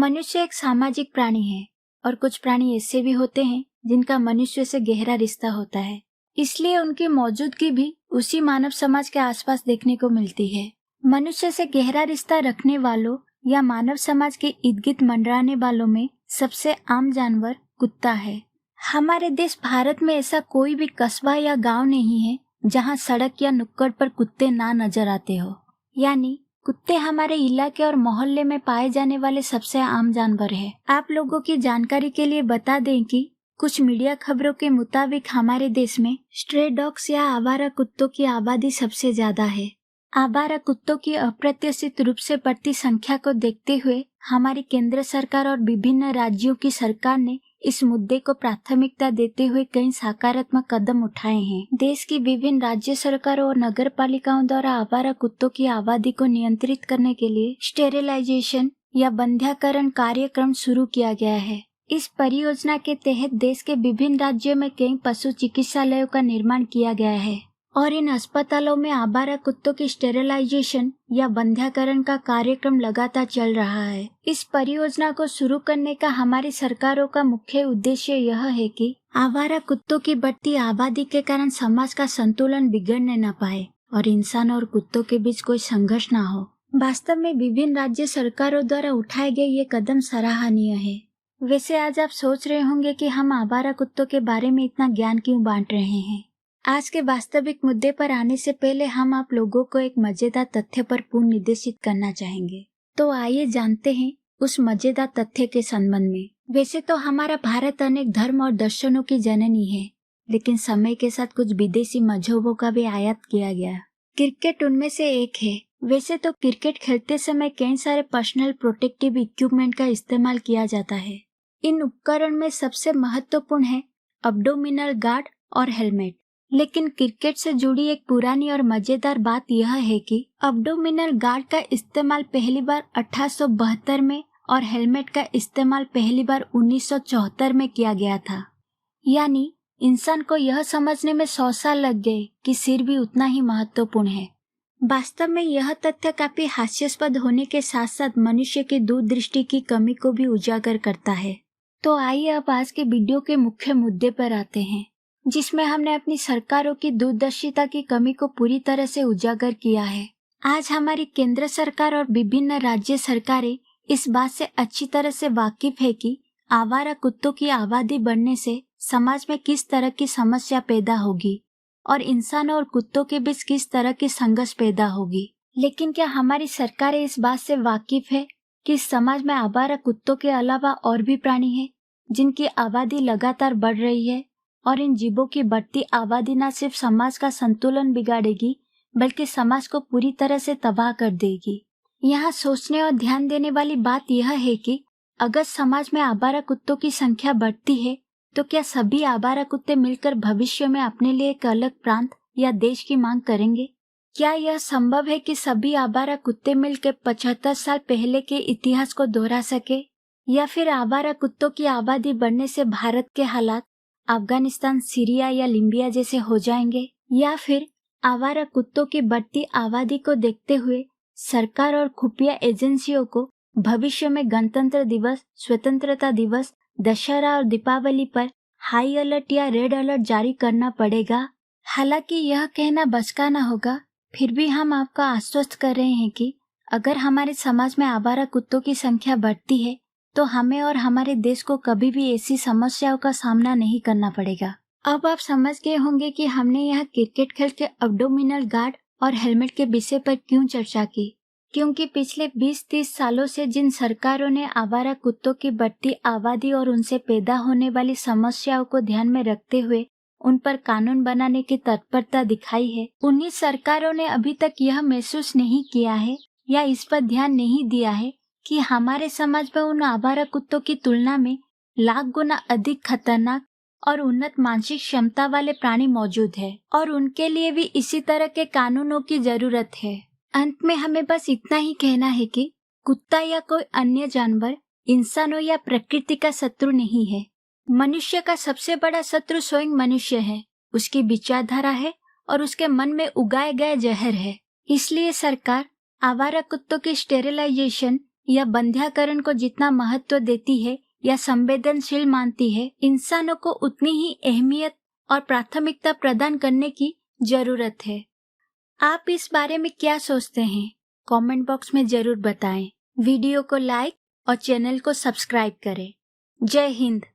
मनुष्य एक सामाजिक प्राणी है और कुछ प्राणी ऐसे भी होते हैं जिनका मनुष्य से गहरा रिश्ता होता है, इसलिए उनकी मौजूदगी भी उसी मानव समाज के आसपास देखने को मिलती है। मनुष्य से गहरा रिश्ता रखने वालों या मानव समाज के इर्द गिर्द मंडराने वालों में सबसे आम जानवर कुत्ता है। हमारे देश भारत में ऐसा कोई भी कस्बा या गांव नहीं है जहां सड़क या नुक्कड़ पर कुत्ते ना नजर आते हो। यानी कुत्ते हमारे इलाके और मोहल्ले में पाए जाने वाले सबसे आम जानवर है। आप लोगों की जानकारी के लिए बता दें कि कुछ मीडिया खबरों के मुताबिक हमारे देश में स्ट्रे डॉग्स या आवारा कुत्तों की आबादी सबसे ज्यादा है। आवारा कुत्तों की अप्रत्याशित रूप से बढ़ती संख्या को देखते हुए हमारी केंद्र सरकार और विभिन्न राज्यों की सरकार ने इस मुद्दे को प्राथमिकता देते हुए कई सकारात्मक कदम उठाए हैं। देश की विभिन्न राज्य सरकारों और नगर पालिकाओं द्वारा आवारा कुत्तों की आबादी को नियंत्रित करने के लिए स्टेरिलाइजेशन या बंध्याकरण कार्यक्रम शुरू किया गया है। इस परियोजना के तहत देश के विभिन्न राज्यों में कई पशु चिकित्सालयों का निर्माण किया गया है और इन अस्पतालों में आवारा कुत्तों की स्टेरिलाइजेशन या बंध्याकरण का कार्यक्रम लगातार चल रहा है। इस परियोजना को शुरू करने का हमारी सरकारों का मुख्य उद्देश्य यह है कि आवारा कुत्तों की बढ़ती आबादी के कारण समाज का संतुलन बिगड़ने न पाए और इंसान और कुत्तों के बीच कोई संघर्ष न हो। वास्तव में विभिन्न राज्य सरकारों द्वारा उठाए गए ये कदम सराहनीय है। वैसे आज आप सोच रहे होंगे कि हम आवारा कुत्तों के बारे में इतना ज्ञान क्यों बांट रहे हैं। आज के वास्तविक मुद्दे पर आने से पहले हम आप लोगों को एक मजेदार तथ्य पर पुनः निर्देशित करना चाहेंगे। तो आइए जानते हैं उस मजेदार तथ्य के संबंध में। वैसे तो हमारा भारत अनेक धर्म और दर्शनों की जननी है, लेकिन समय के साथ कुछ विदेशी मजहबों का भी आयात किया गया। क्रिकेट उनमें से एक है। वैसे तो क्रिकेट खेलते समय कई सारे पर्सनल प्रोटेक्टिव इक्विपमेंट का इस्तेमाल किया जाता है। इन उपकरण में सबसे महत्वपूर्ण है अब्डोमिनल गार्ड और हेलमेट। लेकिन क्रिकेट से जुड़ी एक पुरानी और मजेदार बात यह है कि अब्डोमिनल गार्ड का इस्तेमाल पहली बार 1872 में और हेलमेट का इस्तेमाल पहली बार 1974 में किया गया था। यानी इंसान को यह समझने में 100 साल लग गए कि सिर भी उतना ही महत्वपूर्ण है। वास्तव में यह तथ्य काफी हास्यास्पद होने के साथ साथ मनुष्य की दूरदृष्टि की कमी को भी उजागर करता है। तो आइए अब आज के वीडियो के मुख्य मुद्दे पर आते हैं, जिसमें हमने अपनी सरकारों की दूरदर्शिता की कमी को पूरी तरह से उजागर किया है। आज हमारी केंद्र सरकार और विभिन्न राज्य सरकारें इस बात से अच्छी तरह से वाकिफ है कि आवारा कुत्तों की आबादी बढ़ने से समाज में किस तरह की समस्या पैदा होगी और इंसानों और कुत्तों के बीच किस तरह की संघर्ष पैदा होगी। लेकिन क्या हमारी सरकारें इस बात से वाकिफ है कि समाज में आवारा कुत्तों के अलावा और भी प्राणी हैं जिनकी आबादी लगातार बढ़ रही है और इन जीवों की बढ़ती आबादी न सिर्फ समाज का संतुलन बिगाड़ेगी बल्कि समाज को पूरी तरह से तबाह कर देगी। यहाँ सोचने और ध्यान देने वाली बात यह है कि अगर समाज में आवारा कुत्तों की संख्या बढ़ती है तो क्या सभी आवारा कुत्ते मिलकर भविष्य में अपने लिए एक अलग प्रांत या देश की मांग करेंगे? क्या यह संभव है कि सभी आवारा कुत्ते मिलकर 75 साल पहले के इतिहास को दोहरा सके? या फिर आवारा कुत्तों की आबादी बढ़ने से भारत के हालात अफगानिस्तान, सीरिया या लीबिया जैसे हो जाएंगे? या फिर आवारा कुत्तों की बढ़ती आबादी को देखते हुए सरकार और खुफिया एजेंसियों को भविष्य में गणतंत्र दिवस, स्वतंत्रता दिवस, दशहरा और दीपावली पर हाई अलर्ट या रेड अलर्ट जारी करना पड़ेगा? हालांकि यह कहना बचकाना होगा, फिर भी हम आपको आश्वस्त कर रहे हैं कि अगर हमारे समाज में आवारा कुत्तों की संख्या बढ़ती है तो हमें और हमारे देश को कभी भी ऐसी समस्याओं का सामना नहीं करना पड़ेगा। अब आप समझ गए होंगे कि हमने यहाँ क्रिकेट खेल के अब्डोमिनल गार्ड और हेलमेट के विषय पर क्यों चर्चा की। क्योंकि पिछले 20-30 सालों से जिन सरकारों ने आवारा कुत्तों की बढ़ती आबादी और उनसे पैदा होने वाली समस्याओं को ध्यान में रखते हुए उन पर कानून बनाने की तत्परता दिखाई है, उन्हीं सरकारों ने अभी तक यह महसूस नहीं किया है या इस पर ध्यान नहीं दिया है कि हमारे समाज में उन आवारा कुत्तों की तुलना में लाख गुना अधिक खतरनाक और उन्नत मानसिक क्षमता वाले प्राणी मौजूद है और उनके लिए भी इसी तरह के कानूनों की जरूरत है। अंत में हमें बस इतना ही कहना है कि कुत्ता या कोई अन्य जानवर इंसानों या प्रकृति का शत्रु नहीं है। मनुष्य का सबसे बड़ा शत्रु स्वयं मनुष्य है, उसकी विचारधारा है और उसके मन में उगाए गए जहर है। इसलिए सरकार आवारा कुत्तों की स्टेरिलाइजेशन या बंध्याकरण को जितना महत्व देती है या संवेदनशील मानती है, इंसानों को उतनी ही अहमियत और प्राथमिकता प्रदान करने की जरूरत है। आप इस बारे में क्या सोचते हैं? कमेंट बॉक्स में जरूर बताएं। वीडियो को लाइक और चैनल को सब्सक्राइब करें। जय हिंद।